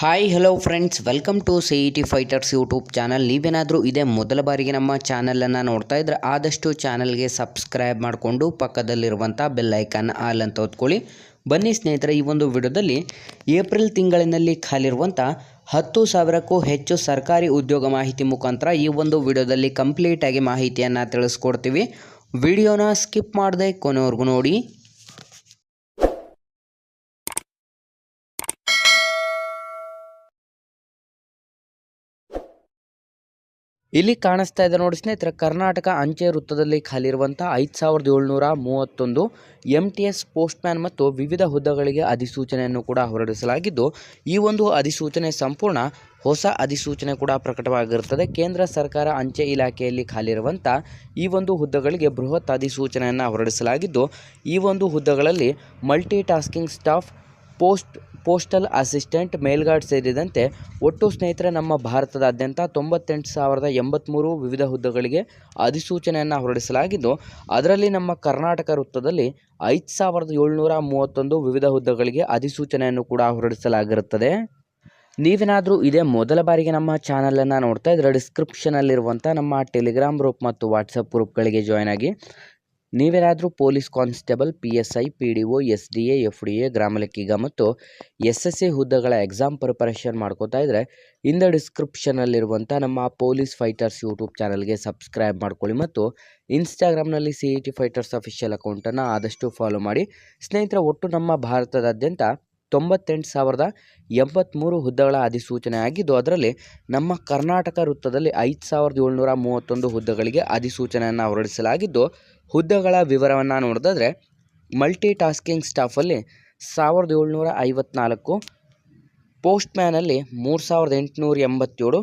Hi hello friends, welcome to CET fighters YouTube channel. ನೀವೇನಾದರೂ ಇದೇ ಮೊದಲ ಬಾರಿಗೆ ನಮ್ಮ ಚಾನಲನ್ನು ನೋಡ್ತಾ ಇದ್ದರೆ ಆದಷ್ಟು ಚಾನಲ್ಗೆ ಸಬ್ಸ್ಕ್ರೈಬ್ ಮಾಡಿಕೊಂಡು ಪಕ್ಕದಲ್ಲಿರುವಂಥ ಬೆಲ್ ಐಕಾನ್ ಆಲ್ ಅಂತ ಒತ್ಕೊಳ್ಳಿ. ಬನ್ನಿ ಸ್ನೇಹಿತರೆ, ಈ ಒಂದು ವಿಡಿಯೋದಲ್ಲಿ ಏಪ್ರಿಲ್ ತಿಂಗಳಿನಲ್ಲಿ ಖಾಲಿರುವಂಥ 10,000ಕ್ಕೂ ಹೆಚ್ಚು ಸರ್ಕಾರಿ ಉದ್ಯೋಗ ಮಾಹಿತಿ ಮುಖಾಂತರ ಈ ಒಂದು ವಿಡಿಯೋದಲ್ಲಿ ಕಂಪ್ಲೀಟಾಗಿ ಮಾಹಿತಿಯನ್ನು ತಿಳಿಸ್ಕೊಡ್ತೀವಿ. ವಿಡಿಯೋನ ಸ್ಕಿಪ್ ಮಾಡದೆ ಕೊನೆವರೆಗೂ ನೋಡಿ. ಇಲ್ಲಿ ಕಾಣಿಸ್ತಾ ಇದೆ ನೋಡಿ ಸ್ನೇಹಿತರೆ, ಕರ್ನಾಟಕ ಅಂಚೆ ವೃತ್ತದಲ್ಲಿ ಖಾಲಿರುವಂಥ 5,731 MTS ಪೋಸ್ಟ್ಮ್ಯಾನ್ ಮತ್ತು ವಿವಿಧ ಹುದ್ದೆಗಳಿಗೆ ಅಧಿಸೂಚನೆಯನ್ನು ಕೂಡ ಹೊರಡಿಸಲಾಗಿದ್ದು, ಈ ಒಂದು ಅಧಿಸೂಚನೆ ಸಂಪೂರ್ಣ ಹೊಸ ಅಧಿಸೂಚನೆ ಕೂಡ ಪ್ರಕಟವಾಗಿರುತ್ತದೆ. ಕೇಂದ್ರ ಸರ್ಕಾರ ಅಂಚೆ ಇಲಾಖೆಯಲ್ಲಿ ಖಾಲಿರುವಂಥ ಈ ಒಂದು ಹುದ್ದೆಗಳಿಗೆ ಬೃಹತ್ ಅಧಿಸೂಚನೆಯನ್ನು ಹೊರಡಿಸಲಾಗಿದ್ದು, ಈ ಒಂದು ಹುದ್ದೆಗಳಲ್ಲಿ multi tasking staff, postal assistant, mail guard ಸೇರಿದಂತೆ ಒಟ್ಟು ಸ್ನೇಹಿತರೆ ನಮ್ಮ ಭಾರತದಾದ್ಯಂತ 98,083 ವಿವಿಧ ಹುದ್ದೆಗಳಿಗೆ ಅಧಿಸೂಚನೆಯನ್ನು ಹೊರಡಿಸಲಾಗಿದ್ದು, ಅದರಲ್ಲಿ ನಮ್ಮ ಕರ್ನಾಟಕ ವೃತ್ತದಲ್ಲಿ 5,731 ವಿವಿಧ ಹುದ್ದೆಗಳಿಗೆ ಅಧಿಸೂಚನೆಯನ್ನು ಕೂಡ ಹೊರಡಿಸಲಾಗಿರುತ್ತದೆ. ನೀವೇನಾದರೂ ಇದೇ ಮೊದಲ ಬಾರಿಗೆ ನಮ್ಮ ಚಾನಲನ್ನು ನೋಡ್ತಾ ಇದ್ದರೆ ಡಿಸ್ಕ್ರಿಪ್ಷನಲ್ಲಿರುವಂಥ ನಮ್ಮ ಟೆಲಿಗ್ರಾಮ್ ಗ್ರೂಪ್ ಮತ್ತು ವಾಟ್ಸಪ್ ಗ್ರೂಪ್ಗಳಿಗೆ ಜಾಯ್ನ್ ಆಗಿ. ನೀವೇನಾದರೂ police constable, PSI, PDO, SDA, FDA, ಗ್ರಾಮ ಲೆಕ್ಕಿಗ ಮತ್ತು SSC ಹುದ್ದೆಗಳ ಎಕ್ಸಾಮ್ ಪ್ರಿಪರೇಷನ್ ಮಾಡ್ಕೋತಾ ಇದ್ದರೆ ಇಂದ ಡಿಸ್ಕ್ರಿಪ್ಷನಲ್ಲಿರುವಂಥ ನಮ್ಮ ಪೊಲೀಸ್ ಫೈಟರ್ಸ್ ಯೂಟ್ಯೂಬ್ ಚಾನಲ್ಗೆ ಸಬ್ಸ್ಕ್ರೈಬ್ ಮಾಡ್ಕೊಳ್ಳಿ ಮತ್ತು ಇನ್ಸ್ಟಾಗ್ರಾಮ್ನಲ್ಲಿ CET ಫೈಟರ್ಸ್ ಅಫಿಷಿಯಲ್ ಅಕೌಂಟನ್ನು ಆದಷ್ಟು ಫಾಲೋ ಮಾಡಿ. ಸ್ನೇಹಿತರೆ, ಒಟ್ಟು ನಮ್ಮ ಭಾರತದಾದ್ಯಂತ 98,083 ಹುದ್ದೆಗಳ ಅಧಿಸೂಚನೆ ಆಗಿದ್ದು, ಅದರಲ್ಲಿ ನಮ್ಮ ಕರ್ನಾಟಕ ವೃತ್ತದಲ್ಲಿ 5,731 ಹುದ್ದೆಗಳಿಗೆ ಅಧಿಸೂಚನೆಯನ್ನು ಹೊರಡಿಸಲಾಗಿದ್ದು, ಹುದ್ದೆಗಳ ವಿವರವನ್ನು ನೋಡಿದ್ರೆ ಮಲ್ಟಿ ಟಾಸ್ಕಿಂಗ್ ಸ್ಟಾಫಲ್ಲಿ 1,754, ಪೋಸ್ಟ್ಮ್ಯಾನಲ್ಲಿ 3,887,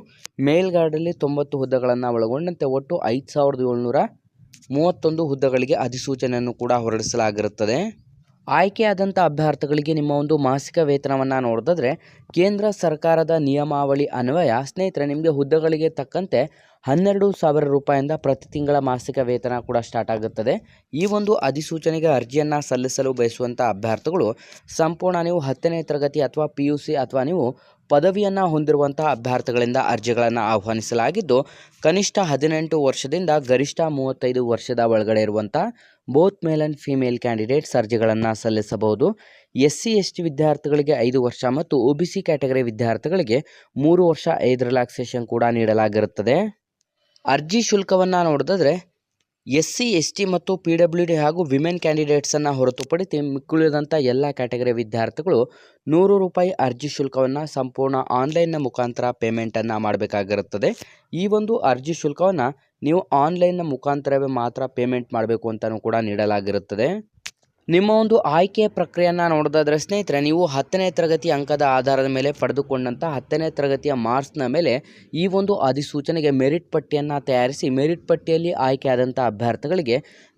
ಮೇಲ್ಗಾರ್ಡಲ್ಲಿ 90 ಹುದ್ದೆಗಳನ್ನು ಒಳಗೊಂಡಂತೆ ಒಟ್ಟು 5,731 ಹುದ್ದೆಗಳಿಗೆ ಅಧಿಸೂಚನೆಯನ್ನು ಕೂಡ ಹೊರಡಿಸಲಾಗಿರುತ್ತದೆ. ಆಯ್ಕೆಯಾದಂಥ ಅಭ್ಯರ್ಥಿಗಳಿಗೆ ನಿಮ್ಮ ಒಂದು ಮಾಸಿಕ ವೇತನವನ್ನು ನೋಡಿದ್ರೆ ಕೇಂದ್ರ ಸರ್ಕಾರದ ನಿಯಮಾವಳಿ ಅನ್ವಯ ಸ್ನೇಹಿತರೆ ನಿಮಗೆ ಹುದ್ದೆಗಳಿಗೆ ತಕ್ಕಂತೆ 12,000 ರೂಪಾಯಿಂದ ಪ್ರತಿ ತಿಂಗಳ ಮಾಸಿಕ ವೇತನ ಕೂಡ ಸ್ಟಾರ್ಟ್ ಆಗುತ್ತದೆ. ಈ ಒಂದು ಅಧಿಸೂಚನೆಗೆ ಅರ್ಜಿಯನ್ನು ಸಲ್ಲಿಸಲು ಬಯಸುವಂಥ ಅಭ್ಯರ್ಥಿಗಳು ಸಂಪೂರ್ಣ ನೀವು 10ನೇ ತರಗತಿ ಅಥವಾ PUC ಅಥವಾ ನೀವು ಪದವಿಯನ್ನು ಹೊಂದಿರುವಂಥ ಅಭ್ಯರ್ಥಿಗಳಿಂದ ಅರ್ಜಿಗಳನ್ನು ಆಹ್ವಾನಿಸಲಾಗಿದ್ದು, ಕನಿಷ್ಠ 18 ವರ್ಷದಿಂದ ಗರಿಷ್ಠ 35 ವರ್ಷದ ಒಳಗಡೆ ಇರುವಂಥ both male and female candidates ಅರ್ಜಿಗಳನ್ನು ಸಲ್ಲಿಸಬಹುದು. SC ST ವಿದ್ಯಾರ್ಥಿಗಳಿಗೆ 5 ವರ್ಷ ಮತ್ತು OBC ಕ್ಯಾಟಗರಿ ವಿದ್ಯಾರ್ಥಿಗಳಿಗೆ 3 ವರ್ಷ ಏಜ್ ರಿಲ್ಯಾಕ್ಸೇಷನ್ ಕೂಡ ನೀಡಲಾಗಿರುತ್ತದೆ. ಅರ್ಜಿ ಶುಲ್ಕವನ್ನು ನೋಡಿದ್ರೆ SC ST ಮತ್ತು PWD ಹಾಗೂ ವಿಮೆನ್ ಕ್ಯಾಂಡಿಡೇಟ್ಸನ್ನು ಹೊರತುಪಡಿಸಿ ಮಿಕ್ಕುಳಿದಂಥ ಎಲ್ಲ ಕ್ಯಾಟಗರಿ ವಿದ್ಯಾರ್ಥಿಗಳು 100 ರೂಪಾಯಿ ಅರ್ಜಿ ಶುಲ್ಕವನ್ನು ಸಂಪೂರ್ಣ ಆನ್ಲೈನ್ನ ಮುಖಾಂತರ ಪೇಮೆಂಟನ್ನು ಮಾಡಬೇಕಾಗಿರುತ್ತದೆ. ಈ ಒಂದು ಅರ್ಜಿ ಶುಲ್ಕವನ್ನು ನೀವು ಆನ್ಲೈನ್ನ ಮುಖಾಂತರವೇ ಮಾತ್ರ ಪೇಮೆಂಟ್ ಮಾಡಬೇಕು ಅಂತಲೂ ಕೂಡ ನೀಡಲಾಗಿರುತ್ತದೆ. ನಿಮ್ಮ ಒಂದು ಆಯ್ಕೆಯ ಪ್ರಕ್ರಿಯೆಯನ್ನು ನೋಡೋದಾದರೆ ಸ್ನೇಹಿತರೆ, ನೀವು 10ನೇ ತರಗತಿ ಅಂಕದ ಆಧಾರದ ಮೇಲೆ ಪಡೆದುಕೊಂಡಂಥ 10ನೇ ತರಗತಿಯ ಮಾರ್ಕ್ಸ್ನ ಮೇಲೆ ಈ ಒಂದು ಅಧಿಸೂಚನೆಗೆ ಮೆರಿಟ್ ಪಟ್ಟಿಯನ್ನು ತಯಾರಿಸಿ ಮೆರಿಟ್ ಪಟ್ಟಿಯಲ್ಲಿ ಆಯ್ಕೆಯಾದಂಥ ಅಭ್ಯರ್ಥಿಗಳಿಗೆ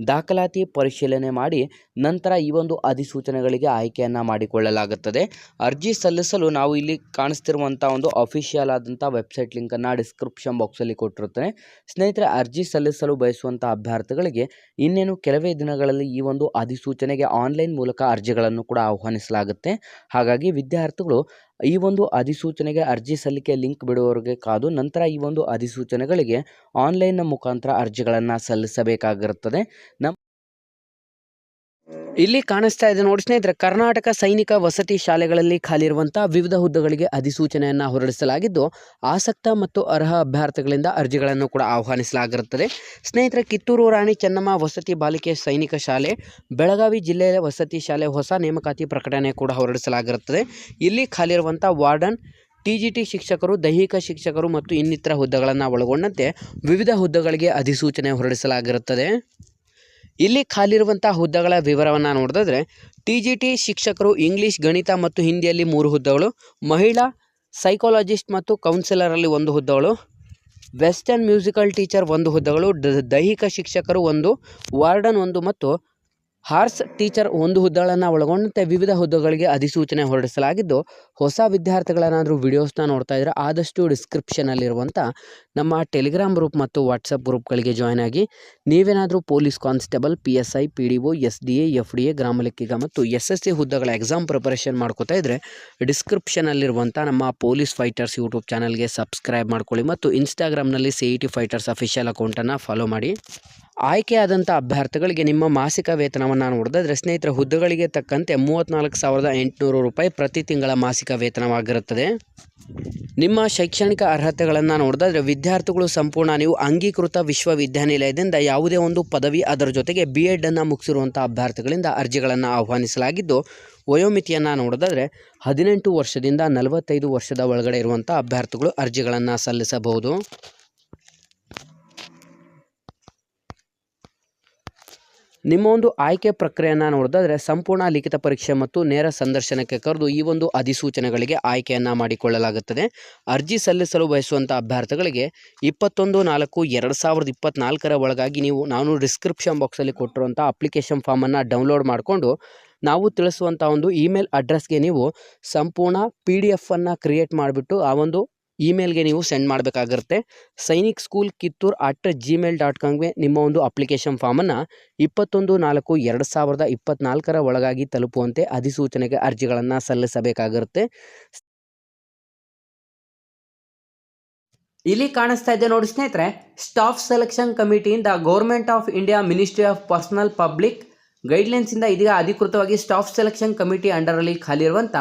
ದಾಖಲಾತಿ ಪರಿಶೀಲನೆ ಮಾಡಿ ನಂತರ ಈ ಒಂದು ಅಧಿಸೂಚನೆಗಳಿಗೆ ಆಯ್ಕೆಯನ್ನು ಮಾಡಿಕೊಳ್ಳಲಾಗುತ್ತದೆ. ಅರ್ಜಿ ಸಲ್ಲಿಸಲು ನಾವು ಇಲ್ಲಿ ಕಾಣಿಸ್ತಿರುವಂಥ ಒಂದು ಅಫಿಷಿಯಲ್ ಆದಂಥ ವೆಬ್ಸೈಟ್ ಲಿಂಕನ್ನು ಡಿಸ್ಕ್ರಿಪ್ಷನ್ ಬಾಕ್ಸಲ್ಲಿ ಕೊಟ್ಟಿರುತ್ತೇನೆ. ಸ್ನೇಹಿತರೆ, ಅರ್ಜಿ ಸಲ್ಲಿಸಲು ಬಯಸುವಂಥ ಅಭ್ಯರ್ಥಿಗಳಿಗೆ ಇನ್ನೇನು ಕೆಲವೇ ದಿನಗಳಲ್ಲಿ ಈ ಒಂದು ಅಧಿಸೂಚನೆಗೆ ಆನ್ಲೈನ್ ಮೂಲಕ ಅರ್ಜಿಗಳನ್ನು ಕೂಡ ಆಹ್ವಾನಿಸಲಾಗುತ್ತೆ. ಹಾಗಾಗಿ ವಿದ್ಯಾರ್ಥಿಗಳು ಈ ಒಂದು ಅಧಿಸೂಚನೆಗೆ ಅರ್ಜಿ ಸಲ್ಲಿಕೆ ಲಿಂಕ್ ಬಿಡುವವರೆಗೆ ಕಾದು ನಂತರ ಈ ಒಂದು ಅಧಿಸೂಚನೆಗಳಿಗೆ ಆನ್ಲೈನ್ನ ಮುಖಾಂತರ ಅರ್ಜಿಗಳನ್ನು ಸಲ್ಲಿಸಬೇಕಾಗಿರುತ್ತದೆ. ಇಲ್ಲಿ ಕಾಣಿಸ್ತಾ ಇದೆ ನೋಡಿ ಸ್ನೇಹಿತರೆ, ಕರ್ನಾಟಕ ಸೈನಿಕ ವಸತಿ ಶಾಲೆಗಳಲ್ಲಿ ಖಾಲಿರುವಂಥ ವಿವಿಧ ಹುದ್ದೆಗಳಿಗೆ ಅಧಿಸೂಚನೆಯನ್ನು ಹೊರಡಿಸಲಾಗಿದ್ದು, ಆಸಕ್ತ ಮತ್ತು ಅರ್ಹ ಅಭ್ಯರ್ಥಿಗಳಿಂದ ಅರ್ಜಿಗಳನ್ನು ಕೂಡ ಆಹ್ವಾನಿಸಲಾಗಿರುತ್ತದೆ. ಸ್ನೇಹಿತರೆ, ಕಿತ್ತೂರು ರಾಣಿ ಚೆನ್ನಮ್ಮ ವಸತಿ ಬಾಲಿಕೆ ಸೈನಿಕ ಶಾಲೆ, ಬೆಳಗಾವಿ ಜಿಲ್ಲೆಯ ವಸತಿ ಶಾಲೆ ಹೊಸ ನೇಮಕಾತಿ ಪ್ರಕಟಣೆ ಕೂಡ ಹೊರಡಿಸಲಾಗಿರುತ್ತದೆ. ಇಲ್ಲಿ ಖಾಲಿರುವಂಥ ವಾರ್ಡನ್, TGT ಶಿಕ್ಷಕರು, ದೈಹಿಕ ಶಿಕ್ಷಕರು ಮತ್ತು ಇನ್ನಿತರ ಹುದ್ದೆಗಳನ್ನು ಒಳಗೊಂಡಂತೆ ವಿವಿಧ ಹುದ್ದೆಗಳಿಗೆ ಅಧಿಸೂಚನೆ ಹೊರಡಿಸಲಾಗಿರುತ್ತದೆ. ಇಲ್ಲಿ ಖಾಲಿರುವಂಥ ಹುದ್ದೆಗಳ ವಿವರವನ್ನು ನೋಡಿದ್ರೆ TGT ಶಿಕ್ಷಕರು ಇಂಗ್ಲಿಷ್, ಗಣಿತ ಮತ್ತು ಹಿಂದಿಯಲ್ಲಿ 3 ಹುದ್ದೆಗಳು, ಮಹಿಳಾ ಸೈಕಾಲಜಿಸ್ಟ್ ಮತ್ತು ಕೌನ್ಸಿಲರಲ್ಲಿ 1 ಹುದ್ದೆಗಳು, ವೆಸ್ಟರ್ನ್ ಮ್ಯೂಸಿಕಲ್ ಟೀಚರ್ 1 ಹುದ್ದೆಗಳು, ದೈಹಿಕ ಶಿಕ್ಷಕರು 1, ವಾರ್ಡನ್ 1 ಮತ್ತು ಹಾರ್ಸ್ ಟೀಚರ್ ಒಂದು ಹುದ್ದೆಗಳನ್ನು ಒಳಗೊಂಡಂತೆ ವಿವಿಧ ಹುದ್ದೆಗಳಿಗೆ ಅಧಿಸೂಚನೆ ಹೊರಡಿಸಲಾಗಿದ್ದು, ಹೊಸ ವಿದ್ಯಾರ್ಥಿಗಳೇನಾದರೂ ವಿಡಿಯೋಸ್ನ ನೋಡ್ತಾ ಇದ್ದರೆ ಆದಷ್ಟು ಡಿಸ್ಕ್ರಿಪ್ಷನಲ್ಲಿರುವಂಥ ನಮ್ಮ ಟೆಲಿಗ್ರಾಮ್ ಗ್ರೂಪ್ ಮತ್ತು ವಾಟ್ಸಪ್ ಗ್ರೂಪ್ಗಳಿಗೆ ಜಾಯ್ನ್ ಆಗಿ. ನೀವೇನಾದರೂ police constable, PSI, PDO, SDA, FDA, ಗ್ರಾಮ ಲೆಕ್ಕಿಗ ಮತ್ತು SSC ಹುದ್ದೆಗಳ ಎಕ್ಸಾಮ್ ಪ್ರಿಪರೇಷನ್ ಮಾಡ್ಕೋತಾ ಇದ್ದರೆ ಡಿಸ್ಕ್ರಿಪ್ಷನಲ್ಲಿರುವಂಥ ನಮ್ಮ ಪೊಲೀಸ್ ಫೈಟರ್ಸ್ ಯೂಟ್ಯೂಬ್ ಚಾನಲ್ಗೆ ಸಬ್ಸ್ಕ್ರೈಬ್ ಮಾಡ್ಕೊಳ್ಳಿ ಮತ್ತು ಇನ್ಸ್ಟಾಗ್ರಾಮ್ನಲ್ಲಿ CET ಫೈಟರ್ಸ್ ಅಫಿಷಿಯಲ್ ಅಕೌಂಟನ್ನು ಫಾಲೋ ಮಾಡಿ. ಆಯ್ಕೆಯಾದಂಥ ಅಭ್ಯರ್ಥಿಗಳಿಗೆ ನಿಮ್ಮ ಮಾಸಿಕ ವೇತನವನ್ನು ನೋಡಿದ್ರೆ ಸ್ನೇಹಿತರೆ, ಹುದ್ದೆಗಳಿಗೆ ತಕ್ಕಂತೆ 34,800 ರೂಪಾಯಿ ಪ್ರತಿ ತಿಂಗಳ ಮಾಸಿಕ ವೇತನವಾಗಿರುತ್ತದೆ. ನಿಮ್ಮ ಶೈಕ್ಷಣಿಕ ಅರ್ಹತೆಗಳನ್ನು ನೋಡಿದ್ರೆ ವಿದ್ಯಾರ್ಥಿಗಳು ಸಂಪೂರ್ಣ ನೀವು ಅಂಗೀಕೃತ ವಿಶ್ವವಿದ್ಯಾನಿಲಯದಿಂದ ಯಾವುದೇ ಒಂದು ಪದವಿ, ಅದರ ಜೊತೆಗೆ B.Ed ಅನ್ನು ಮುಗಿಸಿರುವಂಥ ಅಭ್ಯರ್ಥಿಗಳಿಂದ ಅರ್ಜಿಗಳನ್ನು ಆಹ್ವಾನಿಸಲಾಗಿದ್ದು, ವಯೋಮಿತಿಯನ್ನು ನೋಡಿದ್ರೆ 18 ವರ್ಷದಿಂದ 45 ವರ್ಷದ ಒಳಗಡೆ ಇರುವಂಥ ಅಭ್ಯರ್ಥಿಗಳು ಅರ್ಜಿಗಳನ್ನು ಸಲ್ಲಿಸಬಹುದು. ನಿಮ್ಮ ಒಂದು ಆಯ್ಕೆ ಪ್ರಕ್ರಿಯೆಯನ್ನು ನೋಡಿದ್ರೆ ಸಂಪೂರ್ಣ ಲಿಖಿತ ಪರೀಕ್ಷೆ ಮತ್ತು ನೇರ ಸಂದರ್ಶನಕ್ಕೆ ಕರೆದು ಈ ಒಂದು ಅಧಿಸೂಚನೆಗಳಿಗೆ ಆಯ್ಕೆಯನ್ನು ಮಾಡಿಕೊಳ್ಳಲಾಗುತ್ತದೆ. ಅರ್ಜಿ ಸಲ್ಲಿಸಲು ಬಯಸುವಂಥ ಅಭ್ಯರ್ಥಿಗಳಿಗೆ 21/4/2024 ಒಳಗಾಗಿ ನಾನು ಡಿಸ್ಕ್ರಿಪ್ಷನ್ ಬಾಕ್ಸಲ್ಲಿ ಕೊಟ್ಟಿರುವಂಥ ಅಪ್ಲಿಕೇಶನ್ ಫಾರ್ಮನ್ನು ಡೌನ್ಲೋಡ್ ಮಾಡಿಕೊಂಡು ನಾವು ತಿಳಿಸುವಂಥ ಒಂದು ಇಮೇಲ್ ಅಡ್ರೆಸ್ಗೆ ನೀವು ಸಂಪೂರ್ಣ PDF ಅನ್ನು ಕ್ರಿಯೇಟ್ ಮಾಡಿಬಿಟ್ಟು ಆ ಒಂದು ಇಮೇಲ್ಗೆ ನೀವು ಸೆಂಡ್ ಮಾಡಬೇಕಾಗಿರುತ್ತೆ. sainikSchool.kittur@gmail.comಗೆ ನಿಮ್ಮ ಒಂದು ಅಪ್ಲಿಕೇಶನ್ ಫಾರ್ಮನ್ನು 21/4/2024 ಒಳಗಾಗಿ ತಲುಪುವಂತೆ ಅಧಿಸೂಚನೆಗೆ ಅರ್ಜಿಗಳನ್ನು ಸಲ್ಲಿಸಬೇಕಾಗಿರುತ್ತೆ. ಇಲ್ಲಿ ಕಾಣಿಸ್ತಾ ಇದೆ ನೋಡಿ ಸ್ನೇಹಿತರೆ, ಸ್ಟಾಫ್ ಸೆಲೆಕ್ಷನ್ ಕಮಿಟಿಯಿಂದ government of India ministry of personnel public ಗೈಡ್ಲೈನ್ಸಿಂದ ಇದೀಗ ಅಧಿಕೃತವಾಗಿ ಸ್ಟಾಫ್ ಸೆಲೆಕ್ಷನ್ ಕಮಿಟಿ ಅಂಡರಲ್ಲಿ ಖಾಲಿ ಇರುವಂಥ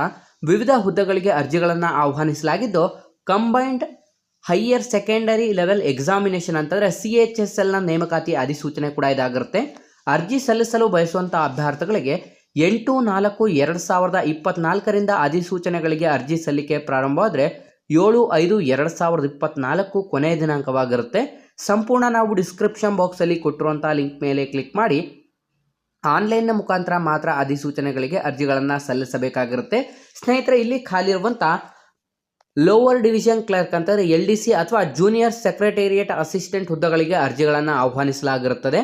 ವಿವಿಧ ಹುದ್ದೆಗಳಿಗೆ ಅರ್ಜಿಗಳನ್ನು ಆಹ್ವಾನಿಸಲಾಗಿದ್ದು, combined higher secondary level examination ಅಂತಂದರೆ CHSLನ ನೇಮಕಾತಿ ಅಧಿಸೂಚನೆ ಕೂಡ ಇದಾಗಿರುತ್ತೆ. ಅರ್ಜಿ ಸಲ್ಲಿಸಲು ಬಯಸುವಂಥ ಅಭ್ಯರ್ಥಿಗಳಿಗೆ 8/4/2024 ಅಧಿಸೂಚನೆಗಳಿಗೆ ಅರ್ಜಿ ಸಲ್ಲಿಕೆ ಪ್ರಾರಂಭವಾದರೆ 7/5/2024 ಕೊನೆಯ ದಿನಾಂಕವಾಗಿರುತ್ತೆ. ಸಂಪೂರ್ಣ ನಾವು ಡಿಸ್ಕ್ರಿಪ್ಷನ್ ಬಾಕ್ಸಲ್ಲಿ ಕೊಟ್ಟಿರುವಂಥ ಲಿಂಕ್ ಮೇಲೆ ಕ್ಲಿಕ್ ಮಾಡಿ ಆನ್ಲೈನ್ನ ಮುಖಾಂತರ ಮಾತ್ರ ಅಧಿಸೂಚನೆಗಳಿಗೆ ಅರ್ಜಿಗಳನ್ನು ಸಲ್ಲಿಸಬೇಕಾಗಿರುತ್ತೆ. ಸ್ನೇಹಿತರೆ, ಇಲ್ಲಿ ಖಾಲಿ ಇರುವಂಥ ಲೋವರ್ ಡಿವಿಷನ್ ಕ್ಲರ್ಕ್ ಅಂತಂದರೆ LDC ಅಥವಾ ಜೂನಿಯರ್ ಸೆಕ್ರೆಟೇರಿಯೇಟ್ ಅಸಿಸ್ಟೆಂಟ್ ಹುದ್ದೆಗಳಿಗೆ ಅರ್ಜಿಗಳನ್ನು ಆಹ್ವಾನಿಸಲಾಗಿರುತ್ತದೆ.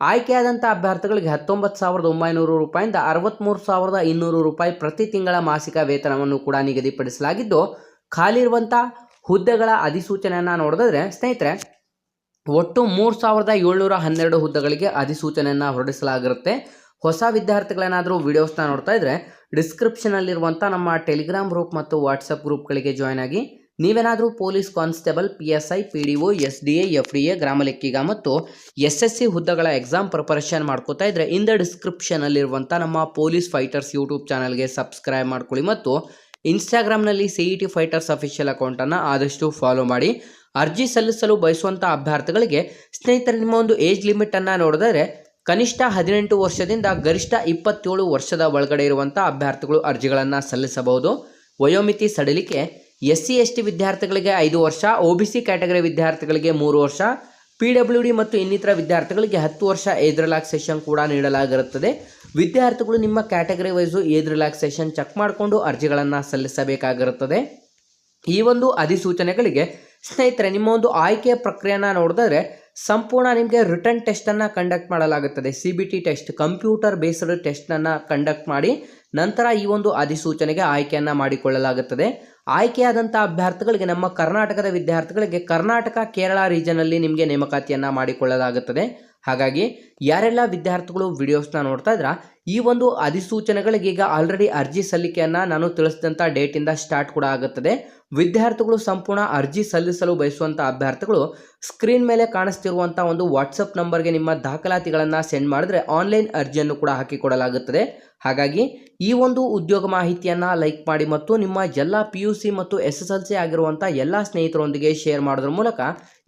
ಆಯ್ಕೆಯಾದಂಥ ಅಭ್ಯರ್ಥಿಗಳಿಗೆ 19,900 ರೂಪಾಯಿಂದ 63,200 ರೂಪಾಯಿ ಪ್ರತಿ ತಿಂಗಳ ಮಾಸಿಕ ವೇತನವನ್ನು ಕೂಡ ನಿಗದಿಪಡಿಸಲಾಗಿದ್ದು, ಖಾಲಿ ಇರುವಂಥ ಹುದ್ದೆಗಳ ಅಧಿಸೂಚನೆಯನ್ನು ನೋಡಿದ್ರೆ ಸ್ನೇಹಿತರೆ, ಒಟ್ಟು 3,712 ಹುದ್ದೆಗಳಿಗೆ ಅಧಿಸೂಚನೆಯನ್ನು ಹೊರಡಿಸಲಾಗಿರುತ್ತೆ. ಹೊಸ ವಿದ್ಯಾರ್ಥಿಗಳೇನಾದರೂ ವಿಡಿಯೋಸ್ನ ನೋಡ್ತಾ ಇದ್ದರೆ ಡಿಸ್ಕ್ರಿಪ್ಷನಲ್ಲಿರುವಂಥ ನಮ್ಮ ಟೆಲಿಗ್ರಾಮ್ ಗ್ರೂಪ್ ಮತ್ತು ವಾಟ್ಸಪ್ ಗ್ರೂಪ್ಗಳಿಗೆ ಜಾಯ್ನ್ ಆಗಿ. ನೀವೇನಾದರೂ police constable, PSI, PDO, SDA, FDA, ಗ್ರಾಮ ಲೆಕ್ಕಿಗ ಮತ್ತು SSC ಹುದ್ದೆಗಳ ಎಕ್ಸಾಮ್ ಪ್ರಿಪರೇಷನ್ ಮಾಡ್ಕೋತಾ ಇದ್ದರೆ ಡಿಸ್ಕ್ರಿಪ್ಷನಲ್ಲಿರುವಂಥ ನಮ್ಮ ಪೊಲೀಸ್ ಫೈಟರ್ಸ್ ಯೂಟ್ಯೂಬ್ ಚಾನಲ್ಗೆ ಸಬ್ಸ್ಕ್ರೈಬ್ ಮಾಡ್ಕೊಳ್ಳಿ ಮತ್ತು ಇನ್ಸ್ಟಾಗ್ರಾಮ್ನಲ್ಲಿ CET ಫೈಟರ್ಸ್ ಅಫಿಷಿಯಲ್ ಅಕೌಂಟನ್ನು ಆದಷ್ಟು ಫಾಲೋ ಮಾಡಿ. ಅರ್ಜಿ ಸಲ್ಲಿಸಲು ಬಯಸುವಂಥ ಅಭ್ಯರ್ಥಿಗಳಿಗೆ ಸ್ನೇಹಿತರೆ, ನಿಮ್ಮ ಒಂದು ಏಜ್ ಲಿಮಿಟನ್ನು ನೋಡಿದರೆ ಕನಿಷ್ಠ 18 ವರ್ಷದಿಂದ ಗರಿಷ್ಠ 27 ವರ್ಷದ ಒಳಗಡೆ ಇರುವಂಥ ಅಭ್ಯರ್ಥಿಗಳು ಅರ್ಜಿಗಳನ್ನು ಸಲ್ಲಿಸಬಹುದು. ವಯೋಮಿತಿ ಸಡಿಲಿಕೆ SC ST ವಿದ್ಯಾರ್ಥಿಗಳಿಗೆ 5 ವರ್ಷ, OBC ಕ್ಯಾಟಗರಿ ವಿದ್ಯಾರ್ಥಿಗಳಿಗೆ 3 ವರ್ಷ, PWD ಮತ್ತು ಇನ್ನಿತರ ವಿದ್ಯಾರ್ಥಿಗಳಿಗೆ 10 ವರ್ಷ ಏಜ್ ರಿಲ್ಯಾಕ್ಸೇಷನ್ ಕೂಡ ನೀಡಲಾಗಿರುತ್ತದೆ. ವಿದ್ಯಾರ್ಥಿಗಳು ನಿಮ್ಮ category wise age relaxation check ಮಾಡಿಕೊಂಡು ಅರ್ಜಿಗಳನ್ನು ಸಲ್ಲಿಸಬೇಕಾಗಿರುತ್ತದೆ. ಈ ಒಂದು ಅಧಿಸೂಚನೆಗಳಿಗೆ ಸ್ನೇಹಿತರೆ, ನಿಮ್ಮ ಒಂದು ಆಯ್ಕೆಯ ಪ್ರಕ್ರಿಯೆಯನ್ನು ನೋಡಿದ್ರೆ ಸಂಪೂರ್ಣ ನಿಮಗೆ ರಿಟರ್ನ್ ಟೆಸ್ಟನ್ನು ಕಂಡಕ್ಟ್ ಮಾಡಲಾಗುತ್ತದೆ. CBT ಟೆಸ್ಟ್, ಕಂಪ್ಯೂಟರ್ ಬೇಸ್ಡ್ ಟೆಸ್ಟನ್ನು ಕಂಡಕ್ಟ್ ಮಾಡಿ ನಂತರ ಈ ಒಂದು ಅಧಿಸೂಚನೆಗೆ ಆಯ್ಕೆಯನ್ನು ಮಾಡಿಕೊಳ್ಳಲಾಗುತ್ತದೆ. ಆಯ್ಕೆಯಾದಂಥ ಅಭ್ಯರ್ಥಿಗಳಿಗೆ, ನಮ್ಮ ಕರ್ನಾಟಕದ ವಿದ್ಯಾರ್ಥಿಗಳಿಗೆ ಕರ್ನಾಟಕ, ಕೇರಳ ರೀಜನಲ್ಲಿ ನಿಮಗೆ ನೇಮಕಾತಿಯನ್ನು ಮಾಡಿಕೊಳ್ಳಲಾಗುತ್ತದೆ. ಹಾಗಾಗಿ ಯಾರೆಲ್ಲ ವಿದ್ಯಾರ್ಥಿಗಳು ವಿಡಿಯೋಸ್ನ ನೋಡ್ತಾ ಇದ್ರ ಈ ಒಂದು ಅಧಿಸೂಚನೆಗಳಿಗೆ ಈಗ ಆಲ್ರೆಡಿ ಅರ್ಜಿ ಸಲ್ಲಿಕೆಯನ್ನು ನಾನು ತಿಳಿಸಿದಂಥ ಡೇಟಿಂದ ಸ್ಟಾರ್ಟ್ ಕೂಡ ಆಗುತ್ತದೆ. ವಿದ್ಯಾರ್ಥಿಗಳು ಸಂಪೂರ್ಣ ಅರ್ಜಿ ಸಲ್ಲಿಸಲು ಬಯಸುವಂಥ ಅಭ್ಯರ್ಥಿಗಳು ಸ್ಕ್ರೀನ್ ಮೇಲೆ ಕಾಣಿಸ್ತಿರುವಂಥ ಒಂದು ವಾಟ್ಸಪ್ ನಂಬರ್ಗೆ ನಿಮ್ಮ ದಾಖಲಾತಿಗಳನ್ನು ಸೆಂಡ್ ಮಾಡಿದ್ರೆ ಆನ್ಲೈನ್ ಅರ್ಜಿಯನ್ನು ಕೂಡ ಹಾಕಿಕೊಡಲಾಗುತ್ತದೆ. ಹಾಗಾಗಿ ಈ ಒಂದು ಉದ್ಯೋಗ ಮಾಹಿತಿಯನ್ನು ಲೈಕ್ ಮಾಡಿ ಮತ್ತು ನಿಮ್ಮ ಎಲ್ಲ PUC ಮತ್ತು SSLC ಆಗಿರುವಂಥ ಎಲ್ಲ ಸ್ನೇಹಿತರೊಂದಿಗೆ ಶೇರ್ ಮಾಡೋದ್ರ ಮೂಲಕ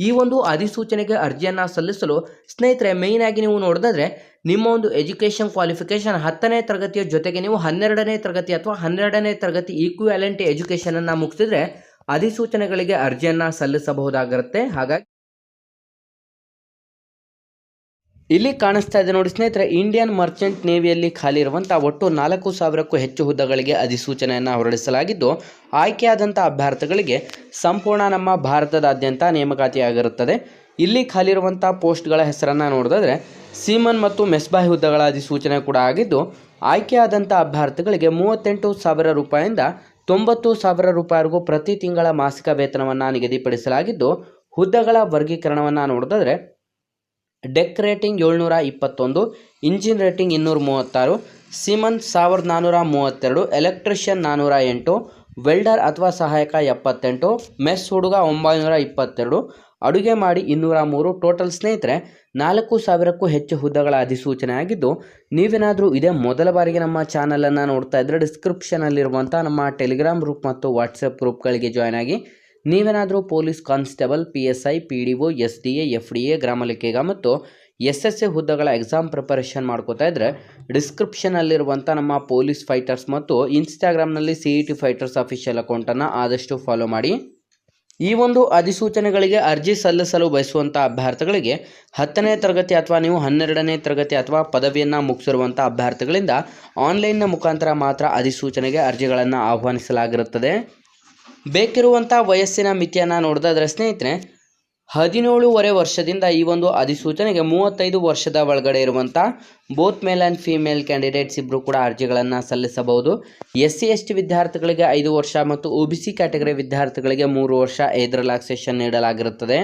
ಈ ಒಂದು ಅಧಿಸೂಚನೆಗೆ ಅರ್ಜಿಯನ್ನು ಸಲ್ಲಿಸಲು ಸ್ನೇಹಿತರೆ, ಮೇಯ್ನ್ ಆಗಿ ನೀವು ನೋಡಿದ್ರೆ ನಿಮ್ಮ ಒಂದು ಎಜುಕೇಷನ್ ಕ್ವಾಲಿಫಿಕೇಷನ್ 10ನೇ ತರಗತಿಯ ಜೊತೆಗೆ ನೀವು 12ನೇ ತರಗತಿ ಅಥವಾ 12ನೇ ತರಗತಿ ಈಕ್ವಿವ್ಯಾಲೆಂಟ್ ಎಜುಕೇಷನನ್ನು ಮುಗಿಸಿದ್ರೆ ಅಧಿಸೂಚನೆಗಳಿಗೆ ಅರ್ಜಿಯನ್ನು ಸಲ್ಲಿಸಬಹುದಾಗಿರುತ್ತೆ. ಹಾಗಾಗಿ ಇಲ್ಲಿ ಕಾಣಿಸ್ತಾ ಇದೆ ನೋಡಿ ಸ್ನೇಹಿತರೆ, ಇಂಡಿಯನ್ ಮರ್ಚೆಂಟ್ ನೇವಿಯಲ್ಲಿ ಖಾಲಿ ಇರುವಂಥ ಒಟ್ಟು 4,000ಕ್ಕೂ ಹೆಚ್ಚು ಹುದ್ದೆಗಳಿಗೆ ಅಧಿಸೂಚನೆಯನ್ನು ಹೊರಡಿಸಲಾಗಿದ್ದು, ಆಯ್ಕೆಯಾದಂಥ ಅಭ್ಯರ್ಥಿಗಳಿಗೆ ಸಂಪೂರ್ಣ ನಮ್ಮ ಭಾರತದಾದ್ಯಂತ ನೇಮಕಾತಿಯಾಗಿರುತ್ತದೆ. ಇಲ್ಲಿ ಖಾಲಿ ಇರುವಂಥ ಪೋಸ್ಟ್ಗಳ ಹೆಸರನ್ನು ನೋಡಿದ್ರೆ ಸೀಮನ್ ಮತ್ತು ಮೆಸ್ಬಾಯ್ ಹುದ್ದೆಗಳ ಅಧಿಸೂಚನೆ ಕೂಡ ಆಗಿದ್ದು, ಆಯ್ಕೆಯಾದಂಥ ಅಭ್ಯರ್ಥಿಗಳಿಗೆ 38,000 ರೂಪಾಯಿಂದ 90,000 ರೂಪಾಯಿವರೆಗೂ ಪ್ರತಿ ತಿಂಗಳ ಮಾಸಿಕ ವೇತನವನ್ನು ನಿಗದಿಪಡಿಸಲಾಗಿದ್ದು, ಹುದ್ದೆಗಳ ವರ್ಗೀಕರಣವನ್ನು ನೋಡಿದ್ರೆ deck rating 721, engine rating 236, semen 1432, electrician 408, welder ಅಥವಾ ಸಹಾಯಕ 78, ಮೆಸ್ ಹುಡುಗ 922, ಅಡುಗೆ ಮಾಡಿ 203. ಟೋಟಲ್ ಸ್ನೇಹಿತರೆ 4,000ಕ್ಕೂ ಹೆಚ್ಚು ಹುದ್ದೆಗಳ ಅಧಿಸೂಚನೆ ಆಗಿದ್ದು, ನೀವೇನಾದರೂ ಇದೇ ಮೊದಲ ಬಾರಿಗೆ ನಮ್ಮ ಚಾನಲನ್ನು ನೋಡ್ತಾ ಇದ್ದರೆ ಡಿಸ್ಕ್ರಿಪ್ಷನಲ್ಲಿರುವಂಥ ನಮ್ಮ ಟೆಲಿಗ್ರಾಮ್ ಗ್ರೂಪ್ ಮತ್ತು ವಾಟ್ಸಪ್ ಗ್ರೂಪ್ಗಳಿಗೆ ಜಾಯ್ನ್ ಆಗಿ. ನೀವೇನಾದರೂ police constable, PSI, PDO, SDA, FDA, ಗ್ರಾಮ ಲೆಕ್ಕಿಗ ಮತ್ತು SSA ಹುದ್ದೆಗಳ ಎಕ್ಸಾಮ್ ಪ್ರಿಪರೇಷನ್ ಮಾಡ್ಕೋತಾ ಇದ್ದರೆ ಡಿಸ್ಕ್ರಿಪ್ಷನಲ್ಲಿರುವಂಥ ನಮ್ಮ ಪೊಲೀಸ್ ಫೈಟರ್ಸ್ ಮತ್ತು ಇನ್ಸ್ಟಾಗ್ರಾಮ್ನಲ್ಲಿ CET ಫೈಟರ್ಸ್ ಅಫಿಷಿಯಲ್ ಅಕೌಂಟನ್ನು ಆದಷ್ಟು ಫಾಲೋ ಮಾಡಿ. ಈ ಒಂದು ಅಧಿಸೂಚನೆಗಳಿಗೆ ಅರ್ಜಿ ಸಲ್ಲಿಸಲು ಬಯಸುವಂಥ ಅಭ್ಯರ್ಥಿಗಳಿಗೆ 10ನೇ ತರಗತಿ ಅಥವಾ ನೀವು 12ನೇ ತರಗತಿ ಅಥವಾ ಪದವಿಯನ್ನು ಮುಗಿಸಿರುವಂಥ ಅಭ್ಯರ್ಥಿಗಳಿಂದ ಆನ್ಲೈನ್ನ ಮುಖಾಂತರ ಮಾತ್ರ ಅಧಿಸೂಚನೆಗೆ ಅರ್ಜಿಗಳನ್ನು ಆಹ್ವಾನಿಸಲಾಗಿರುತ್ತದೆ. ಬೇಕಿರುವಂಥ ವಯಸ್ಸಿನ ಮಿತಿಯನ್ನು ನೋಡಿದ್ರೆ ಸ್ನೇಹಿತರೆ 17.5 ವರ್ಷದಿಂದ ಈ ಒಂದು ಅಧಿಸೂಚನೆಗೆ 35 ವರ್ಷದ ಒಳಗಡೆ ಇರುವಂಥ both male and female candidates ಇಬ್ಬರು ಕೂಡ ಅರ್ಜಿಗಳನ್ನು ಸಲ್ಲಿಸಬಹುದು. SC ST ವಿದ್ಯಾರ್ಥಿಗಳಿಗೆ 5 ವರ್ಷ ಮತ್ತು OBC ಕ್ಯಾಟಗರಿ ವಿದ್ಯಾರ್ಥಿಗಳಿಗೆ 3 ವರ್ಷ ಏಜ್ ರಿಲ್ಯಾಕ್ಸೇಷನ್ ನೀಡಲಾಗಿರುತ್ತದೆ.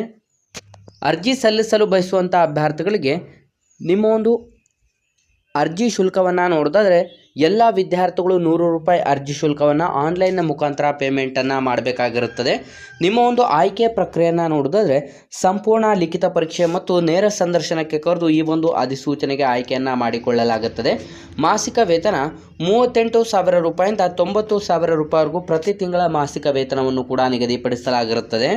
ಅರ್ಜಿ ಸಲ್ಲಿಸಲು ಬಯಸುವಂಥ ಅಭ್ಯರ್ಥಿಗಳಿಗೆ ನಿಮ್ಮ ಒಂದು ಅರ್ಜಿ ಶುಲ್ಕವನ್ನು ನೋಡಿದ್ರೆ ಎಲ್ಲ ವಿದ್ಯಾರ್ಥಿಗಳು 100 ರೂಪಾಯಿ ಅರ್ಜಿ ಶುಲ್ಕವನ್ನು ಆನ್ಲೈನ್ನ ಮುಖಾಂತರ ಪೇಮೆಂಟನ್ನು ಮಾಡಬೇಕಾಗಿರುತ್ತದೆ. ನಿಮ್ಮ ಒಂದು ಆಯ್ಕೆ ಪ್ರಕ್ರಿಯೆಯನ್ನು ನೋಡಿದ್ರೆ ಸಂಪೂರ್ಣ ಲಿಖಿತ ಪರೀಕ್ಷೆ ಮತ್ತು ನೇರ ಸಂದರ್ಶನಕ್ಕೆ ಕರೆದು ಈ ಒಂದು ಅಧಿಸೂಚನೆಗೆ ಆಯ್ಕೆಯನ್ನು ಮಾಡಿಕೊಳ್ಳಲಾಗುತ್ತದೆ. ಮಾಸಿಕ ವೇತನ 38,000 ರೂಪಾಯಿಂದ 90,000 ರೂಪಾಯಿವರೆಗೂ ಪ್ರತಿ ತಿಂಗಳ ಮಾಸಿಕ ವೇತನವನ್ನು ಕೂಡ ನಿಗದಿಪಡಿಸಲಾಗಿರುತ್ತದೆ.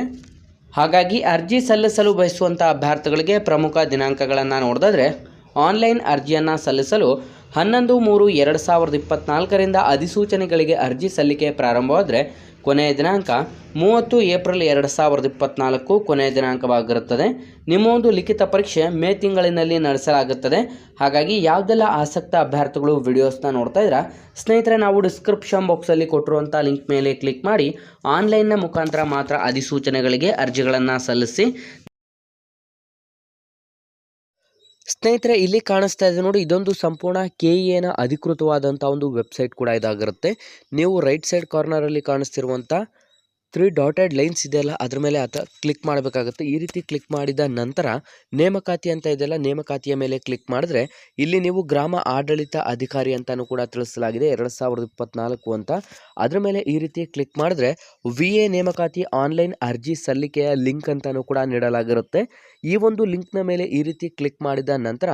ಹಾಗಾಗಿ ಅರ್ಜಿ ಸಲ್ಲಿಸಲು ಬಯಸುವಂಥ ಅಭ್ಯರ್ಥಿಗಳಿಗೆ ಪ್ರಮುಖ ದಿನಾಂಕಗಳನ್ನು ನೋಡಿದ್ರೆ ಆನ್ಲೈನ್ ಅರ್ಜಿಯನ್ನು ಸಲ್ಲಿಸಲು 11/3/2024 ಅಧಿಸೂಚನೆಗಳಿಗೆ ಅರ್ಜಿ ಸಲ್ಲಿಕೆ ಪ್ರಾರಂಭವಾದರೆ ಕೊನೆಯ ದಿನಾಂಕ 30 ಏಪ್ರಿಲ್ 2024 ಕೊನೆಯ ದಿನಾಂಕವಾಗಿರುತ್ತದೆ. ನಿಮ್ಮ ಒಂದು ಲಿಖಿತ ಪರೀಕ್ಷೆ ಮೇ ತಿಂಗಳಿನಲ್ಲಿ ನಡೆಸಲಾಗುತ್ತದೆ. ಹಾಗಾಗಿ ಯಾವುದೆಲ್ಲ ಆಸಕ್ತ ಅಭ್ಯರ್ಥಿಗಳು ವಿಡಿಯೋಸ್ನ ನೋಡ್ತಾ ಇದ್ದೀರಾ ಸ್ನೇಹಿತರೆ, ನಾವು ಡಿಸ್ಕ್ರಿಪ್ಷನ್ ಬಾಕ್ಸಲ್ಲಿ ಕೊಟ್ಟಿರುವಂಥ ಲಿಂಕ್ ಮೇಲೆ ಕ್ಲಿಕ್ ಮಾಡಿ ಆನ್ಲೈನ್ನ ಮುಖಾಂತರ ಮಾತ್ರ ಅಧಿಸೂಚನೆಗಳಿಗೆ ಅರ್ಜಿಗಳನ್ನು ಸಲ್ಲಿಸಿ. ಸ್ನೇಹಿತರೆ, ಇಲ್ಲಿ ಕಾಣಿಸ್ತಾ ಇದೆ ನೋಡಿ, ಇದೊಂದು ಸಂಪೂರ್ಣ KEAನ ಅಧಿಕೃತವಾದಂಥ ಒಂದು ವೆಬ್ಸೈಟ್ ಕೂಡ ಇದಾಗಿರುತ್ತೆ. ನೀವು ರೈಟ್ ಸೈಡ್ ಕಾರ್ನರಲ್ಲಿ ಕಾಣಿಸ್ತಿರುವಂಥ 3 ಡಾಟೆಡ್ ಲೈನ್ಸ್ ಇದೆಯಲ್ಲ ಅದ್ರ ಮೇಲೆ ಕ್ಲಿಕ್ ಮಾಡಬೇಕಾಗುತ್ತೆ. ಈ ರೀತಿ ಕ್ಲಿಕ್ ಮಾಡಿದ ನಂತರ ನೇಮಕಾತಿ ಅಂತ ಇದೆಯಲ್ಲ, ನೇಮಕಾತಿಯ ಮೇಲೆ ಕ್ಲಿಕ್ ಮಾಡಿದ್ರೆ ಇಲ್ಲಿ ನೀವು ಗ್ರಾಮ ಆಡಳಿತ ಅಧಿಕಾರಿ ಅಂತಾನೂ ಕೂಡ ತಿಳಿಸಲಾಗಿದೆ 2024 ಅಂತ. ಅದ್ರ ಮೇಲೆ ಈ ರೀತಿ ಕ್ಲಿಕ್ ಮಾಡಿದ್ರೆ VA ನೇಮಕಾತಿ ಆನ್ಲೈನ್ ಅರ್ಜಿ ಸಲ್ಲಿಕೆಯ ಲಿಂಕ್ ಅಂತಾನೂ ಕೂಡ ನೀಡಲಾಗಿರುತ್ತೆ. ಈ ಒಂದು ಲಿಂಕ್ನ ಮೇಲೆ ಈ ರೀತಿ ಕ್ಲಿಕ್ ಮಾಡಿದ ನಂತರ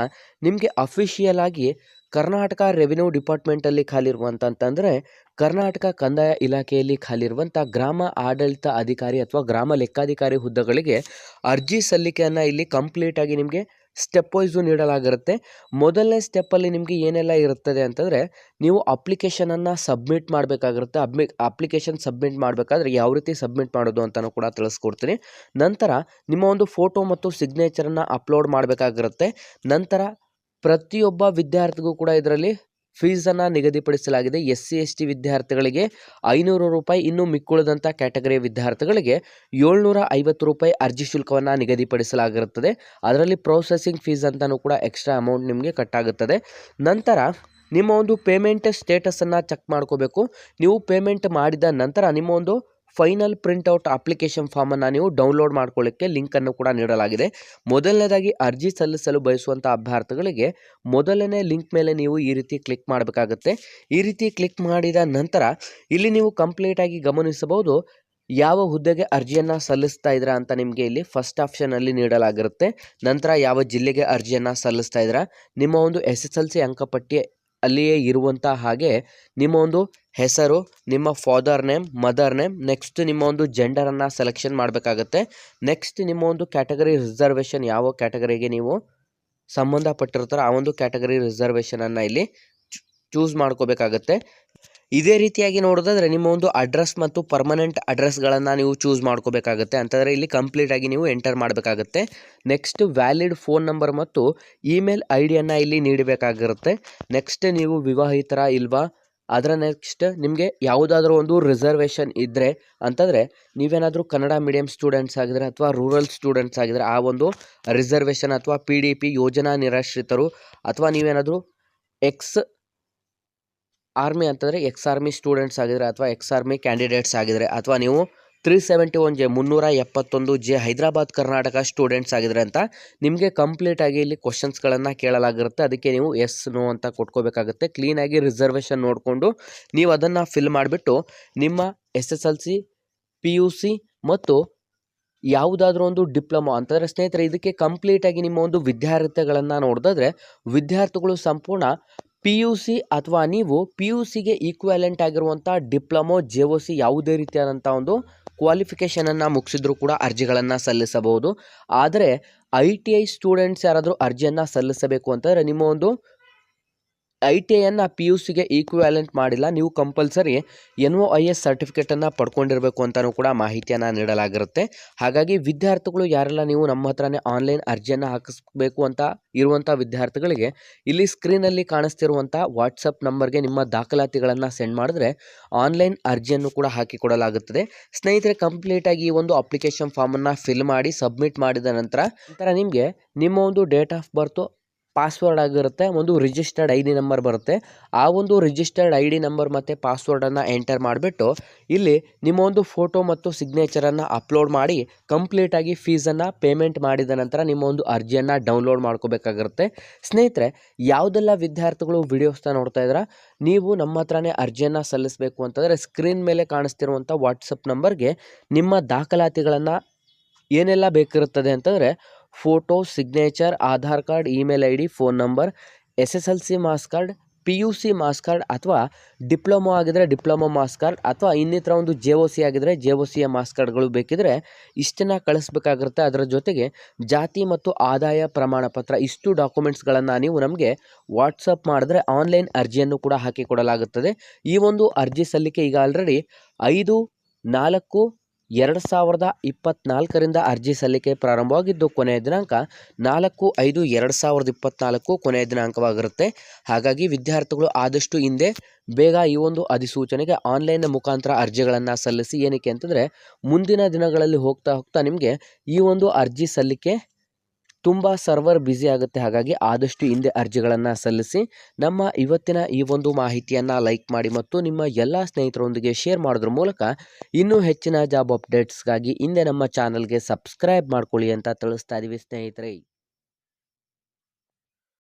ನಿಮಗೆ ಅಫಿಷಿಯಲ್ ಆಗಿ ಕರ್ನಾಟಕ ರೆವಿನ್ಯೂ ಡಿಪಾರ್ಟ್ಮೆಂಟಲ್ಲಿ ಖಾಲಿರುವಂತಂದರೆ ಕರ್ನಾಟಕ ಕಂದಾಯ ಇಲಾಖೆಯಲ್ಲಿ ಖಾಲಿರುವಂಥ ಗ್ರಾಮ ಆಡಳಿತ ಅಧಿಕಾರಿ ಅಥವಾ ಗ್ರಾಮ ಲೆಕ್ಕಾಧಿಕಾರಿ ಹುದ್ದೆಗಳಿಗೆ ಅರ್ಜಿ ಸಲ್ಲಿಕೆಯನ್ನು ಇಲ್ಲಿ ಕಂಪ್ಲೀಟಾಗಿ ನಿಮಗೆ ಸ್ಟೆಪ್ ವೈಸು ನೀಡಲಾಗಿರುತ್ತೆ. ಮೊದಲನೇ ಸ್ಟೆಪ್ಪಲ್ಲಿ ನಿಮಗೆ ಏನೆಲ್ಲ ಇರುತ್ತದೆ ಅಂತಂದರೆ ನೀವು ಅಪ್ಲಿಕೇಶನನ್ನು ಸಬ್ಮಿಟ್ ಮಾಡಬೇಕಾಗಿರುತ್ತೆ. ಅಪ್ಲಿಕೇಶನ್ ಸಬ್ಮಿಟ್ ಮಾಡಬೇಕಾದ್ರೆ ಯಾವ ರೀತಿ ಸಬ್ಮಿಟ್ ಮಾಡೋದು ಅಂತಲೂ ಕೂಡ ತಿಳಿಸ್ಕೊಡ್ತೀನಿ. ನಂತರ ನಿಮ್ಮ ಒಂದು ಫೋಟೋ ಮತ್ತು ಸಿಗ್ನೇಚರನ್ನು ಅಪ್ಲೋಡ್ ಮಾಡಬೇಕಾಗಿರುತ್ತೆ. ನಂತರ ಪ್ರತಿಯೊಬ್ಬ ವಿದ್ಯಾರ್ಥಿಗೂ ಕೂಡ ಇದರಲ್ಲಿ ಫೀಸನ್ನು ನಿಗದಿಪಡಿಸಲಾಗಿದೆ. SC ST ವಿದ್ಯಾರ್ಥಿಗಳಿಗೆ 500 ರೂಪಾಯಿ, ಇನ್ನು ಮಿಕ್ಕುಳಿದಂಥ ಕ್ಯಾಟಗರಿಯ ವಿದ್ಯಾರ್ಥಿಗಳಿಗೆ 750 ರೂಪಾಯಿ ಅರ್ಜಿ ಶುಲ್ಕವನ್ನು ನಿಗದಿಪಡಿಸಲಾಗಿರುತ್ತದೆ. ಅದರಲ್ಲಿ ಪ್ರೊಸೆಸಿಂಗ್ ಫೀಸ್ ಅಂತಲೂ ಕೂಡ ಎಕ್ಸ್ಟ್ರಾ ಅಮೌಂಟ್ ನಿಮಗೆ ಕಟ್ಟಾಗುತ್ತದೆ. ನಂತರ ನಿಮ್ಮ ಒಂದು ಪೇಮೆಂಟ್ ಸ್ಟೇಟಸನ್ನು ಚೆಕ್ ಮಾಡ್ಕೋಬೇಕು. ನೀವು ಪೇಮೆಂಟ್ ಮಾಡಿದ ನಂತರ ನಿಮ್ಮ ಒಂದು ಫೈನಲ್ ಪ್ರಿಂಟ್ಔಟ್ ಅಪ್ಲಿಕೇಶನ್ ಫಾರ್ಮನ್ನು ನೀವು ಡೌನ್ಲೋಡ್ ಮಾಡ್ಕೊಳ್ಳಿಕ್ಕೆ ಲಿಂಕನ್ನು ಕೂಡ ನೀಡಲಾಗಿದೆ. ಮೊದಲನೇದಾಗಿ ಅರ್ಜಿ ಸಲ್ಲಿಸಲು ಬಯಸುವಂಥ ಅಭ್ಯರ್ಥಿಗಳಿಗೆ ಮೊದಲನೇ ಲಿಂಕ್ ಮೇಲೆ ನೀವು ಈ ರೀತಿ ಕ್ಲಿಕ್ ಮಾಡಬೇಕಾಗುತ್ತೆ. ಈ ರೀತಿ ಕ್ಲಿಕ್ ಮಾಡಿದ ನಂತರ ಇಲ್ಲಿ ನೀವು ಕಂಪ್ಲೀಟಾಗಿ ಗಮನಿಸಬಹುದು ಯಾವ ಹುದ್ದೆಗೆ ಅರ್ಜಿಯನ್ನು ಸಲ್ಲಿಸ್ತಾ ಇದ್ದೀರಾ ಅಂತ ನಿಮಗೆ ಇಲ್ಲಿ ಫಸ್ಟ್ ಆಪ್ಷನಲ್ಲಿ ನೀಡಲಾಗಿರುತ್ತೆ. ನಂತರ ಯಾವ ಜಿಲ್ಲೆಗೆ ಅರ್ಜಿಯನ್ನು ಸಲ್ಲಿಸ್ತಾ ಇದ್ದೀರಾ, ನಿಮ್ಮ ಒಂದು SSLC ಅಂಕಪಟ್ಟಿ ಅಲ್ಲಿಯೇ ಇರುವಂಥ ಹಾಗೆ ನಿಮ್ಮ ಒಂದು ಹೆಸರು, ನಿಮ್ಮ father name, mother name, next ನಿಮ್ಮ ಒಂದು ಜೆಂಡರನ್ನು ಸೆಲೆಕ್ಷನ್ ಮಾಡಬೇಕಾಗತ್ತೆ. ನೆಕ್ಸ್ಟ್ ನಿಮ್ಮ ಒಂದು ಕ್ಯಾಟಗರಿ ರಿಸರ್ವೇಷನ್, ಯಾವ ಕ್ಯಾಟಗರಿಗೆ ನೀವು ಸಂಬಂಧಪಟ್ಟಿರ್ತಾರೋ ಆ ಒಂದು ಕ್ಯಾಟಗರಿ ರಿಸರ್ವೇಷನನ್ನು ಇಲ್ಲಿ ಚೂಸ್ ಮಾಡ್ಕೋಬೇಕಾಗತ್ತೆ. ಇದೇ ರೀತಿಯಾಗಿ ನೋಡೋದಾದರೆ ನಿಮ್ಮ ಒಂದು ಅಡ್ರೆಸ್ ಮತ್ತು ಪರ್ಮನೆಂಟ್ ಅಡ್ರೆಸ್ಗಳನ್ನು ನೀವು ಚೂಸ್ ಮಾಡ್ಕೋಬೇಕಾಗತ್ತೆ. ಅಂತಂದರೆ ಇಲ್ಲಿ ಕಂಪ್ಲೀಟಾಗಿ ನೀವು ಎಂಟರ್ ಮಾಡಬೇಕಾಗತ್ತೆ. ನೆಕ್ಸ್ಟ್ ವ್ಯಾಲಿಡ್ ಫೋನ್ ನಂಬರ್ ಮತ್ತು ಇಮೇಲ್ ID ಯನ್ನು ಇಲ್ಲಿ ನೀಡಬೇಕಾಗಿರುತ್ತೆ. ನೆಕ್ಸ್ಟ್ ನೀವು ವಿವಾಹಿತರ ಇಲ್ವಾ ಅದರ ನೆಕ್ಸ್ಟ್ ನಿಮಗೆ ಯಾವುದಾದ್ರೂ ಒಂದು ರಿಸರ್ವೇಷನ್ ಇದ್ದರೆ ಅಂತಂದರೆ ನೀವೇನಾದರೂ ಕನ್ನಡ ಮೀಡಿಯಂ ಸ್ಟೂಡೆಂಟ್ಸ್ ಆಗಿದ್ರೆ ಅಥವಾ ರೂರಲ್ ಸ್ಟೂಡೆಂಟ್ಸ್ ಆಗಿದ್ರೆ ಆ ಒಂದು ರಿಸರ್ವೇಷನ್ ಅಥವಾ PDP ಯೋಜನಾ ನಿರಾಶ್ರಿತರು ಅಥವಾ ನೀವೇನಾದರೂ ಎಕ್ಸ್ ಆರ್ಮಿ ಅಂತಂದರೆ ಎಕ್ಸ್ ಆರ್ಮಿ ಸ್ಟೂಡೆಂಟ್ಸ್ ಆಗಿದ್ರೆ ಅಥವಾ ಎಕ್ಸ್ ಆರ್ಮಿ ಕ್ಯಾಂಡಿಡೇಟ್ಸ್ ಆಗಿದ್ರೆ ಅಥವಾ ನೀವು 371J 371J Hyderabad Karnataka students ಆಗಿದ್ರೆ ಅಂತ ನಿಮಗೆ ಕಂಪ್ಲೀಟಾಗಿ ಇಲ್ಲಿ ಕ್ವಶನ್ಸ್ಗಳನ್ನು ಕೇಳಲಾಗಿರುತ್ತೆ. ಅದಕ್ಕೆ ನೀವು ಎಸ್ ನೋ ಅಂತ ಕೊಟ್ಕೋಬೇಕಾಗುತ್ತೆ. ಕ್ಲೀನಾಗಿ ರಿಸರ್ವೇಷನ್ ನೋಡಿಕೊಂಡು ನೀವು ಅದನ್ನು ಫಿಲ್ ಮಾಡಿಬಿಟ್ಟು ನಿಮ್ಮ SSLC PUC ಮತ್ತು ಯಾವುದಾದ್ರೂ ಒಂದು ಡಿಪ್ಲೊಮಾ ಅಂತಂದರೆ ಸ್ನೇಹಿತರೆ ಇದಕ್ಕೆ ಕಂಪ್ಲೀಟಾಗಿ ನಿಮ್ಮ ಒಂದು ವಿದ್ಯಾರ್ಥಿಗಳನ್ನು ನೋಡಿದ್ರೆ ವಿದ್ಯಾರ್ಥಿಗಳು ಸಂಪೂರ್ಣ PUC ಅಥವಾ ನೀವು PUCಗೆ ಈಕ್ವಾಲೆಂಟ್ ಆಗಿರುವಂಥ ಡಿಪ್ಲೊಮೊ JOC ಯಾವುದೇ ರೀತಿಯಾದಂಥ ಒಂದು ಕ್ವಾಲಿಫಿಕೇಷನನ್ನು ಮುಗಿಸಿದ್ರೂ ಕೂಡ ಅರ್ಜಿಗಳನ್ನು ಸಲ್ಲಿಸಬಹುದು. ಆದರೆ ITI ಸ್ಟೂಡೆಂಟ್ಸ್ ಯಾರಾದರೂ ಅರ್ಜಿಯನ್ನು ಸಲ್ಲಿಸಬೇಕು ಅಂತಂದರೆ ನಿಮ್ಮ ಒಂದು ITIಯನ್ನು PUCಗೆ ಈಕ್ವಾಲೆಂಟ್ ಮಾಡಿಲ್ಲ, ನೀವು ಕಂಪಲ್ಸರಿ NOIS ಸರ್ಟಿಫಿಕೇಟನ್ನು ಪಡ್ಕೊಂಡಿರಬೇಕು ಅಂತಲೂ ಕೂಡ ಮಾಹಿತಿಯನ್ನು ನೀಡಲಾಗಿರುತ್ತೆ. ಹಾಗಾಗಿ ವಿದ್ಯಾರ್ಥಿಗಳು ಯಾರೆಲ್ಲ ನೀವು ನಮ್ಮ ಹತ್ರನೇ ಆನ್ಲೈನ್ ಅರ್ಜಿಯನ್ನು ಹಾಕಿಸ್ಬೇಕು ಅಂತ ಇರುವಂಥ ವಿದ್ಯಾರ್ಥಿಗಳಿಗೆ ಇಲ್ಲಿ ಸ್ಕ್ರೀನಲ್ಲಿ ಕಾಣಿಸ್ತಿರುವಂಥ ವಾಟ್ಸಪ್ ನಂಬರ್ಗೆ ನಿಮ್ಮ ದಾಖಲಾತಿಗಳನ್ನು ಸೆಂಡ್ ಮಾಡಿದ್ರೆ ಆನ್ಲೈನ್ ಅರ್ಜಿಯನ್ನು ಕೂಡ ಹಾಕಿಕೊಡಲಾಗುತ್ತದೆ. ಸ್ನೇಹಿತರೆ ಕಂಪ್ಲೀಟಾಗಿ ಈ ಒಂದು ಅಪ್ಲಿಕೇಶನ್ ಫಾರ್ಮನ್ನು ಫಿಲ್ ಮಾಡಿ ಸಬ್ಮಿಟ್ ಮಾಡಿದ ನಂತರ ನಿಮಗೆ ನಿಮ್ಮ ಒಂದು ಡೇಟ್ ಆಫ್ ಬರ್ತು ಪಾಸ್ವರ್ಡ್ ಆಗಿರುತ್ತೆ, ಒಂದು ರಿಜಿಸ್ಟರ್ಡ್ ID ನಂಬರ್ ಬರುತ್ತೆ. ಆ ಒಂದು ರಿಜಿಸ್ಟರ್ಡ್ ID ನಂಬರ್ ಮತ್ತು ಪಾಸ್ವರ್ಡನ್ನು ಎಂಟರ್ ಮಾಡಿಬಿಟ್ಟು ಇಲ್ಲಿ ನಿಮ್ಮ ಒಂದು ಫೋಟೋ ಮತ್ತು ಸಿಗ್ನೇಚರನ್ನು ಅಪ್ಲೋಡ್ ಮಾಡಿ ಕಂಪ್ಲೀಟಾಗಿ ಫೀಸನ್ನು ಪೇಮೆಂಟ್ ಮಾಡಿದ ನಂತರ ನಿಮ್ಮ ಒಂದು ಅರ್ಜಿಯನ್ನು ಡೌನ್ಲೋಡ್ ಮಾಡ್ಕೋಬೇಕಾಗಿರುತ್ತೆ. ಸ್ನೇಹಿತರೆ ಯಾವುದೆಲ್ಲ ವಿದ್ಯಾರ್ಥಿಗಳು ವಿಡಿಯೋಸ್ನ ನೋಡ್ತಾ ಇದ್ದೀರಾ, ನೀವು ನಮ್ಮ ಹತ್ರನೇ ಅರ್ಜಿಯನ್ನು ಸಲ್ಲಿಸಬೇಕು ಅಂತಂದರೆ ಸ್ಕ್ರೀನ್ ಮೇಲೆ ಕಾಣಿಸ್ತಿರುವಂಥ ವಾಟ್ಸಪ್ ನಂಬರ್ಗೆ ನಿಮ್ಮ ದಾಖಲಾತಿಗಳನ್ನು ಏನೆಲ್ಲ ಬೇಕಿರುತ್ತದೆ ಅಂತಂದರೆ photo, signature, Aadhaar card, email ID, phone number, SSLC marks card, PUC marks card ಅಥವಾ ಡಿಪ್ಲೊಮೊ ಆಗಿದ್ರೆ ಡಿಪ್ಲೊಮೊ ಮಾರ್ಕ್ಸ್ ಕಾರ್ಡ್ ಅಥವಾ ಇನ್ನಿತರ ಒಂದು JOC ಆಗಿದ್ರೆ JOCಯ ಮಾರ್ಕ್ಸ್ ಕಾರ್ಡ್ಗಳು ಬೇಕಿದ್ರೆ ಇಷ್ಟನ್ನು ಕಳಿಸ್ಬೇಕಾಗಿರುತ್ತೆ. ಅದರ ಜೊತೆಗೆ ಜಾತಿ ಮತ್ತು ಆದಾಯ ಪ್ರಮಾಣ ಪತ್ರ ಇಷ್ಟು ಡಾಕ್ಯುಮೆಂಟ್ಸ್ಗಳನ್ನು ನೀವು ನಮಗೆ ವಾಟ್ಸಪ್ ಮಾಡಿದ್ರೆ ಆನ್ಲೈನ್ ಅರ್ಜಿಯನ್ನು ಕೂಡ ಹಾಕಿಕೊಡಲಾಗುತ್ತದೆ. ಈ ಒಂದು ಅರ್ಜಿ ಸಲ್ಲಿಕೆ ಈಗ ಆಲ್ರೆಡಿ 5/4/2024 ಅರ್ಜಿ ಸಲ್ಲಿಕೆ ಪ್ರಾರಂಭವಾಗಿದ್ದು ಕೊನೆಯ ದಿನಾಂಕ 4/5/2024 ಕೊನೆಯ ದಿನಾಂಕವಾಗಿರುತ್ತೆ. ಹಾಗಾಗಿ ವಿದ್ಯಾರ್ಥಿಗಳು ಆದಷ್ಟು ಹಿಂದೆ ಬೇಗ ಈ ಒಂದು ಅಧಿಸೂಚನೆಗೆ ಆನ್ಲೈನ್ ಮುಖಾಂತರ ಅರ್ಜಿಗಳನ್ನು ಸಲ್ಲಿಸಿ. ಏನಕ್ಕೆ ಅಂತಂದರೆ ಮುಂದಿನ ದಿನಗಳಲ್ಲಿ ಹೋಗ್ತಾ ಹೋಗ್ತಾ ನಿಮಗೆ ಈ ಒಂದು ಅರ್ಜಿ ಸಲ್ಲಿಕೆ ತುಂಬ ಸರ್ವರ್ ಬ್ಯುಸಿ ಆಗುತ್ತೆ. ಹಾಗಾಗಿ ಆದಷ್ಟು ಹಿಂದೆ ಅರ್ಜಿಗಳನ್ನು ಸಲ್ಲಿಸಿ. ನಮ್ಮ ಇವತ್ತಿನ ಈ ಒಂದು ಮಾಹಿತಿಯನ್ನು ಲೈಕ್ ಮಾಡಿ ಮತ್ತು ನಿಮ್ಮ ಎಲ್ಲ ಸ್ನೇಹಿತರೊಂದಿಗೆ ಶೇರ್ ಮಾಡೋದ್ರ ಮೂಲಕ ಇನ್ನೂ ಹೆಚ್ಚಿನ ಜಾಬ್ ಅಪ್ಡೇಟ್ಸ್ಗಾಗಿ ಹಿಂದೆ ನಮ್ಮ ಚಾನಲ್ಗೆ ಸಬ್ಸ್ಕ್ರೈಬ್ ಮಾಡ್ಕೊಳ್ಳಿ ಅಂತ ತಿಳಿಸ್ತಾ ಇದ್ದೀವಿ ಸ್ನೇಹಿತರೆ.